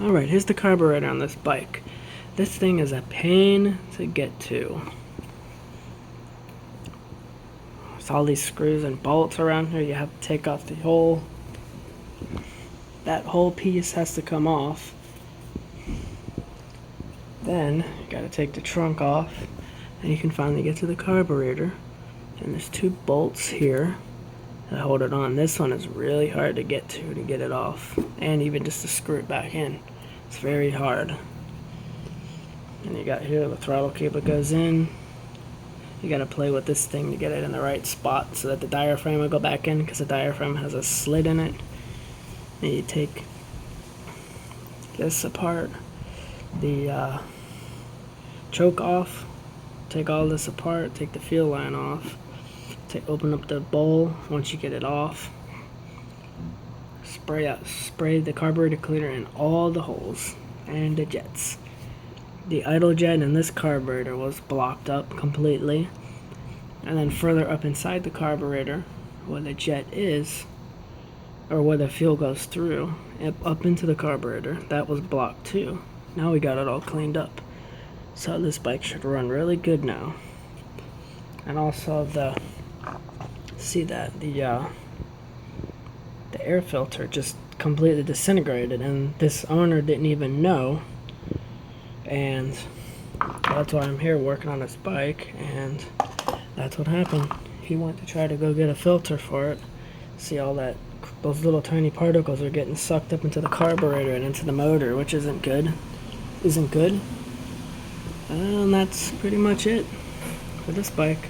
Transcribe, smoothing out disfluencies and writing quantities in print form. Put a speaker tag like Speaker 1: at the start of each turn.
Speaker 1: Alright, here's the carburetor on this bike. This thing is a pain to get to. There's all these screws and bolts around here. You have to take off the whole... That whole piece has to come off. Then, you gotta take the trunk off, and you can finally get to the carburetor. And there's two bolts here that hold it on. This one is really hard to get it off, and even just to screw it back in. It's very hard. And you got here the throttle cable goes in. You gotta play with this thing to get it in the right spot so that the diaphragm will go back in, because the diaphragm has a slit in it. And you take this apart, the choke off, take all this apart, take the fuel line off, open up the bowl once you get it off, spray the carburetor cleaner in all the holes and the jets. The idle jet in this carburetor was blocked up completely, and then further up inside the carburetor where the jet is, or where the fuel goes through up into the carburetor, that was blocked too. Now we got it all cleaned up, so this bike should run really good now. And also the air filter just completely disintegrated, and this owner didn't even know, and that's why I'm here working on this bike. And that's what happened. He went to try to go get a filter for it. See, all those little tiny particles are getting sucked up into the carburetor and into the motor, which isn't good. And that's pretty much it for this bike.